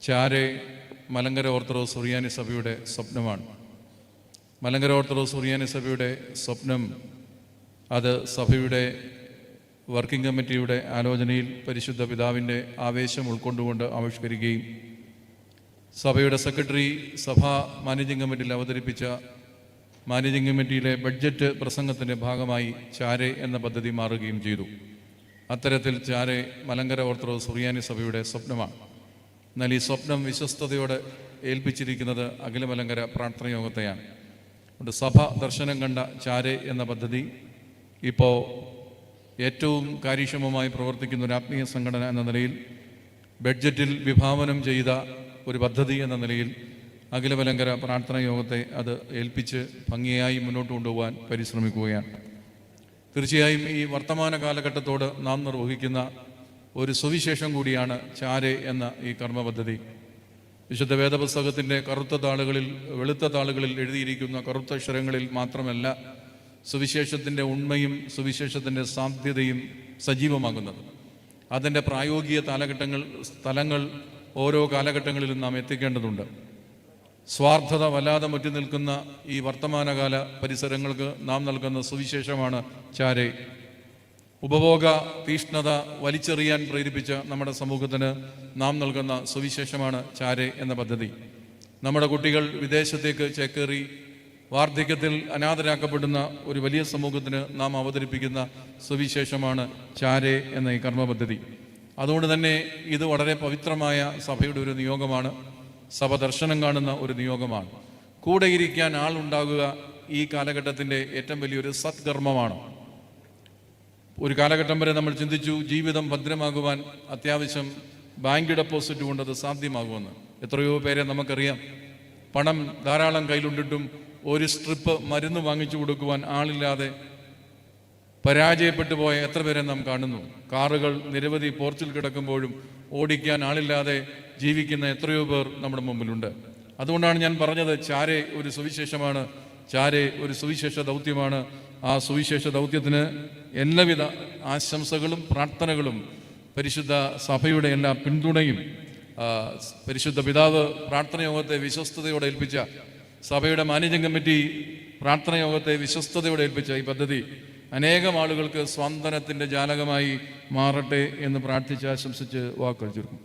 ചാരെ മലങ്കര ഓർത്തഡോക്സ് സുറിയാനി സഭയുടെ സ്വപ്നമാണ്. മലങ്കര ഓർത്തഡോക്സ് സുറിയാനി സഭയുടെ സ്വപ്നം അത് സഭയുടെ വർക്കിംഗ് കമ്മിറ്റിയുടെ ആലോചനയിൽ പരിശുദ്ധ പിതാവിൻ്റെ ആവേശം ഉൾക്കൊണ്ടുകൊണ്ട് ആവിഷ്കരിക്കുകയും സഭയുടെ സെക്രട്ടറി സഭാ മാനേജിംഗ് കമ്മിറ്റിയിൽ അവതരിപ്പിച്ച മാനേജിംഗ് കമ്മിറ്റിയിലെ ബഡ്ജറ്റ് പ്രസംഗത്തിൻ്റെ ഭാഗമായി ചാരെ എന്ന പദ്ധതി മാറുകയും ചെയ്തു. അത്തരത്തിൽ ചാരെ മലങ്കര ഓർത്തഡോക്സ് സുറിയാനി സഭയുടെ സ്വപ്നമാണ്. എന്നാൽ ഈ സ്വപ്നം വിശ്വസ്തയോടെ ഏൽപ്പിച്ചിരിക്കുന്നത് അഖില മലങ്കര പ്രാർത്ഥന യോഗത്തെയാണ്. അതുകൊണ്ട് സഭ ദർശനം കണ്ട ചാരെ എന്ന പദ്ധതി ഇപ്പോൾ ഏറ്റവും കാര്യക്ഷമമായി പ്രവർത്തിക്കുന്ന ഒരു ആത്മീയ സംഘടന എന്ന നിലയിൽ, ബഡ്ജറ്റിൽ വിഭാവനം ചെയ്ത ഒരു പദ്ധതി എന്ന നിലയിൽ അഖില മലങ്കര പ്രാർത്ഥന യോഗത്തെ അത് ഏൽപ്പിച്ച് ഭംഗിയായി മുന്നോട്ട് കൊണ്ടുപോകാൻ പരിശ്രമിക്കുകയാണ്. തീർച്ചയായും ഈ വർത്തമാന കാലഘട്ടത്തോട് നാം നിർവഹിക്കുന്ന ഒരു സുവിശേഷം കൂടിയാണ് ചാരെ എന്ന ഈ കർമ്മ പദ്ധതി. വിശുദ്ധ വേദപുസ്തകത്തിൻ്റെ കറുത്ത താളുകളിൽ വെളുത്ത താളുകളിൽ എഴുതിയിരിക്കുന്ന കറുത്ത അക്ഷരങ്ങളിൽ മാത്രമല്ല സുവിശേഷത്തിൻ്റെ ഉണ്മയും സുവിശേഷത്തിൻ്റെ സാധ്യതയും സജീവമാകുന്നത്. അതിൻ്റെ പ്രായോഗിക സ്ഥലങ്ങൾ ഓരോ കാലഘട്ടങ്ങളിലും നാം എത്തിക്കേണ്ടതുണ്ട്. സ്വാർത്ഥത വല്ലാതെ മുറ്റി നിൽക്കുന്ന ഈ വർത്തമാനകാല പരിസരങ്ങൾക്ക് നാം നൽകുന്ന സുവിശേഷമാണ് ചാരെ. ഉപഭോഗ തീഷ്ണത വലിച്ചെറിയാൻ പ്രേരിപ്പിച്ച നമ്മുടെ സമൂഹത്തിന് നാം നൽകുന്ന സുവിശേഷമാണ് ചാരെ എന്ന പദ്ധതി. നമ്മുടെ കുട്ടികൾ വിദേശത്തേക്ക് ചേക്കേറി വാർദ്ധക്യത്തിൽ അനാഥരാക്കപ്പെടുന്ന ഒരു വലിയ സമൂഹത്തിന് നാം അവതരിപ്പിക്കുന്ന സുവിശേഷമാണ് ചാരെ എന്ന ഈ കർമ്മ പദ്ധതി. അതുകൊണ്ട് തന്നെ ഇത് വളരെ പവിത്രമായ സഭയുടെ ഒരു നിയോഗമാണ്. സഭ ദർശനം കാണുന്ന ഒരു നിയോഗമാണ്. കൂടെ ഇരിക്കാൻ ആളുണ്ടാകുക ഈ കാലഘട്ടത്തിൻ്റെ ഏറ്റവും വലിയൊരു സത്കർമ്മമാണ്. ഒരു കാലഘട്ടം വരെ നമ്മൾ ചിന്തിച്ചു ജീവിതം ഭദ്രമാകുവാൻ അത്യാവശ്യം ബാങ്ക് ഡെപ്പോസിറ്റ് കൊണ്ടത് സാധ്യമാകുമെന്ന്. എത്രയോ പേരെ നമുക്കറിയാം. പണം ധാരാളം കയ്യിലുണ്ടിട്ടും ഒരു സ്ട്രിപ്പ് മരുന്ന് വാങ്ങിച്ചു കൊടുക്കുവാൻ ആളില്ലാതെ പരാജയപ്പെട്ടു പോയ എത്ര പേരെ നാം കാണുന്നു. കാറുകൾ നിരവധി പോർച്ചിൽ കിടക്കുമ്പോഴും ഓടിക്കാൻ ആളില്ലാതെ ജീവിക്കുന്ന എത്രയോ പേർ നമ്മുടെ മുമ്പിലുണ്ട്. അതുകൊണ്ടാണ് ഞാൻ പറഞ്ഞത് ചാരെ ഒരു സുവിശേഷമാണ്, ചാരെ ഒരു സുവിശേഷ ദൗത്യമാണ്. ആ സുവിശേഷ ദൗത്യത്തിന് എല്ലാവിധ ആശംസകളും പ്രാർത്ഥനകളും പരിശുദ്ധ സഭയുടെ എല്ലാ പിന്തുണയും പരിശുദ്ധ പിതാവ് പ്രാർത്ഥന യോഗത്തെ വിശ്വസ്തയോടെ ഏൽപ്പിച്ച, സഭയുടെ മാനേജിംഗ് കമ്മിറ്റി പ്രാർത്ഥന യോഗത്തെ വിശ്വസ്തയോടെ ഏൽപ്പിച്ച ഈ പദ്ധതി അനേകം ആളുകൾക്ക് സ്വാന്തനത്തിൻ്റെ ജാലകമായി മാറട്ടെ എന്ന് പ്രാർത്ഥിച്ച് ആശംസിച്ച് വാക്കുകൾ ചുരുക്കും.